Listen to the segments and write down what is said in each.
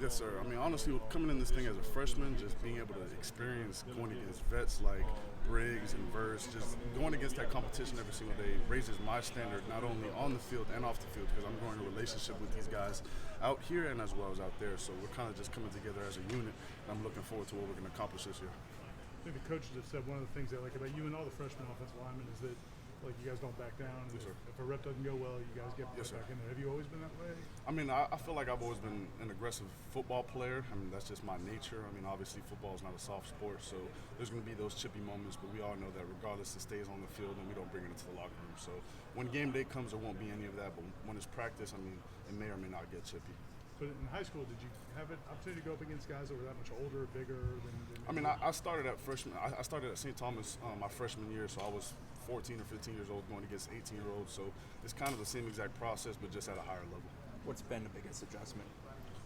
Yes, sir. I mean, honestly, coming in this thing as a freshman, just being able to experience going against vets like Briggs and Verse, just going against that competition every single day raises my standard not only on the field and off the field because I'm growing a relationship with these guys out here and as well as out there. So we're kind of just coming together as a unit, and I'm looking forward to what we're going to accomplish this year. I think the coaches have said one of the things they like about you and all the freshman offensive linemen is that like you guys don't back down. Yes, sir. If a rep doesn't go well, you guys get Yes, back in there. Have you always been that way? I mean, I feel like I've always been an aggressive football player. I mean, that's just my nature. I mean, obviously, football is not a soft sport, so there's going to be those chippy moments, but we all know that regardless, it stays on the field and we don't bring it into the locker room. So when game day comes, there won't be any of that, but when it's practice, I mean, it may or may not get chippy. But in high school, did you have an opportunity to go up against guys that were that much older, bigger than I mean, I started at freshman. I started at St. Thomas my freshman year, so I was 14 or 15 years old going against 18-year-olds. So it's kind of the same exact process, but just at a higher level. What's been the biggest adjustment?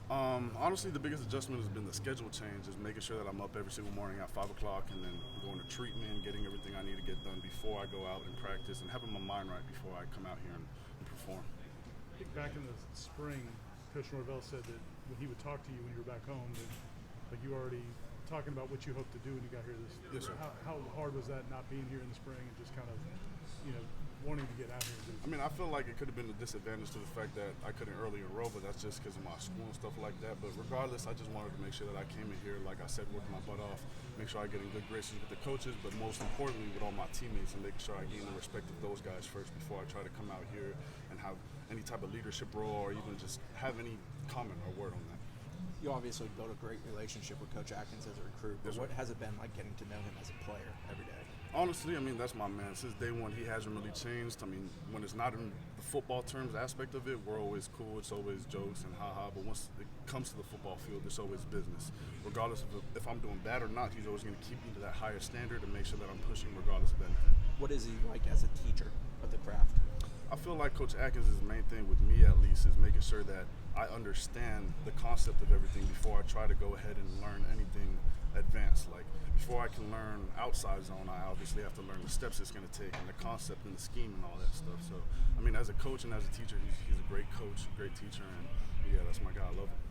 Honestly, the biggest adjustment has been the schedule change, is making sure that I'm up every single morning at 5 o'clock and then going to treatment, getting everything I need to get done before I go out and practice, and having my mind right before I come out here and perform. I think back in the spring, Coach Norvell said that when he would talk to you when you were back home, that like you were already talking about what you hope to do when you got here this. Yes, sir. How hard was that not being here in the spring and just kind of, wanting to get out here? I mean, I feel like it could have been a disadvantage to the fact that I couldn't early enroll, but that's just because of my school and stuff like that. But regardless, I just wanted to make sure that I came in here, like I said, working my butt off, make sure I get in good graces with the coaches, but most importantly with all my teammates and making sure I gain the respect of those guys first before I try to come out here and have any type of leadership role or even just have any comment or word on that. You obviously built a great relationship with Coach Atkins as a recruit, but Yes, what sir. has it been like getting to know him as a player every day? Honestly, I mean, that's my man. Since day one, he hasn't really changed. I mean, when it's not in the football terms aspect of it, we're always cool. It's always jokes and ha-ha. But once it comes to the football field, it's always business. Regardless of if I'm doing bad or not, he's always going to keep me to that higher standard and make sure that I'm pushing regardless of anything. What is he like as a teacher of the craft? I feel like Coach Atkins' main thing with me, at least, is making sure that I understand the concept of everything before I try to go ahead and learn anything advanced. Like, before I can learn outside zone, I obviously have to learn the steps it's going to take and the concept and the scheme and all that stuff. So, I mean, as a coach and as a teacher, he's a great coach, great teacher, and yeah, that's my guy. I love him.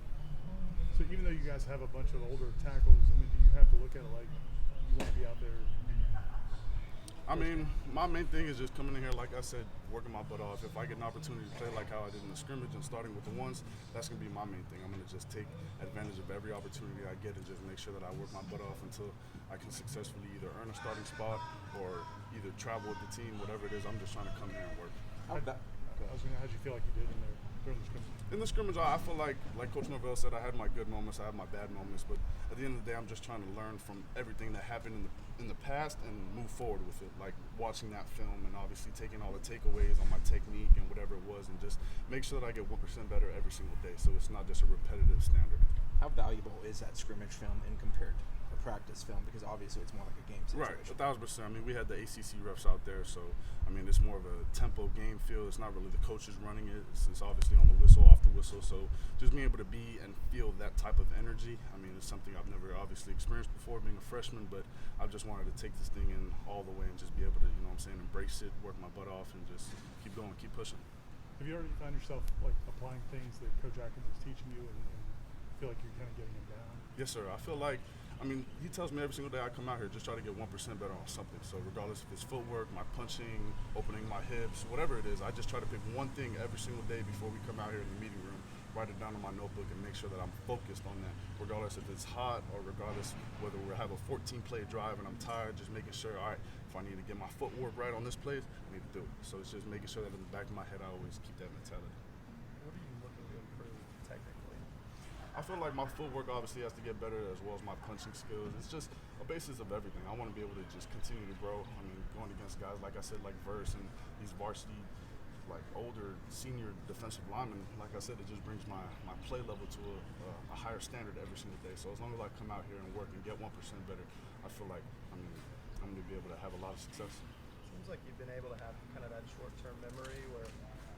So even though you guys have a bunch of older tackles, I mean, do you have to look at it like you want to be out there? I mean, my main thing is just coming in here, like I said, working my butt off. If I get an opportunity to play like how I did in the scrimmage and starting with the ones, that's going to be my main thing. I'm going to just take advantage of every opportunity I get and just make sure that I work my butt off until I can successfully either earn a starting spot or either travel with the team, whatever it is. I'm just trying to come here and work. How'd you feel like you did in there during the scrimmage? In the scrimmage, I feel like Coach Norvell said, I had my good moments, I had my bad moments, but at the end of the day, I'm just trying to learn from everything that happened in the past and move forward with it. Like watching that film and obviously taking all the takeaways on my technique and whatever it was, and just make sure that I get 1% better every single day, so it's not just a repetitive standard. How valuable is that scrimmage film in compared to practice film? Because obviously it's more like a game situation. Right, 1,000%. I mean, we had the ACC refs out there, so I mean, it's more of a tempo game feel. It's not really the coaches running it. It's obviously on the whistle, off the whistle. So just being able to be and feel that type of energy, I mean, it's something I've never obviously experienced before being a freshman, but I've just wanted to take this thing in all the way and just be able to, embrace it, work my butt off, and just keep going, keep pushing. Have you already found yourself like applying things that Coach Atkins is teaching you and feel like you're kind of getting them down? Yes, sir. I feel like, he tells me every single day I come out here, just try to get 1% better on something. So regardless if it's footwork, my punching, opening my hips, whatever it is, I just try to pick one thing every single day before we come out here in the meeting room, write it down in my notebook and make sure that I'm focused on that, regardless if it's hot or regardless whether we have a 14-play drive and I'm tired, just making sure, all right, if I need to get my footwork right on this play, I need to do it. So it's just making sure that in the back of my head, I always keep that mentality. What are you looking to improve technically? I feel like my footwork obviously has to get better as well as my punching skills. It's just a basis of everything. I want to be able to just continue to grow. I mean, going against guys, like I said, like Verse and these varsity, like older senior defensive linemen, like I said, it just brings my play level to a higher standard every single day. So as long as I come out here and work and get 1% better, I feel like I'm going to be able to have a lot of success. Seems like you've been able to have kind of that short-term memory where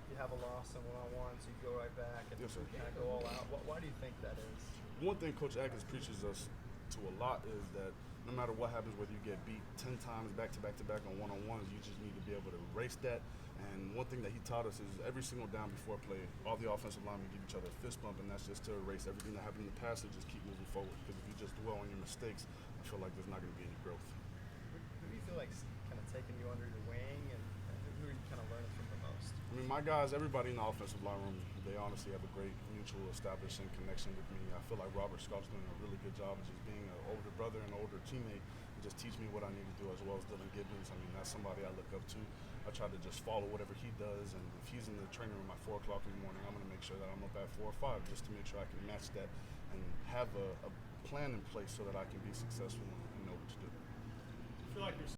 you have a loss in one-on-ones, you go right back and Yes, sir. kind of go all out. Why do you think that is? One thing Coach Atkins preaches us to a lot is that no matter what happens, whether you get beat 10 times back to back to back on one-on-ones, you just need to be able to erase that. And one thing that he taught us is every single down before play, all the offensive linemen give each other a fist bump, and that's just to erase everything that happened in the past and just keep moving forward. Because if you just dwell on your mistakes, I feel like there's not going to be any growth. Who do you feel like kind of taking you under your wing, and who are you kind of learning from the most? I mean, my guys, everybody in the offensive line room, they honestly have a great mutual establishing connection with me. I feel like Robert Scott's doing a really good job of just being an older brother and an older teammate and just teach me what I need to do, as well as Dylan Gibbons. I mean, that's somebody I look up to. I try to just follow whatever he does, and if he's in the training room at 4 o'clock in the morning, I'm going to make sure that I'm up at 4 or 5 just to make sure I can match that and have a plan in place so that I can be successful and know what to do. I feel like there's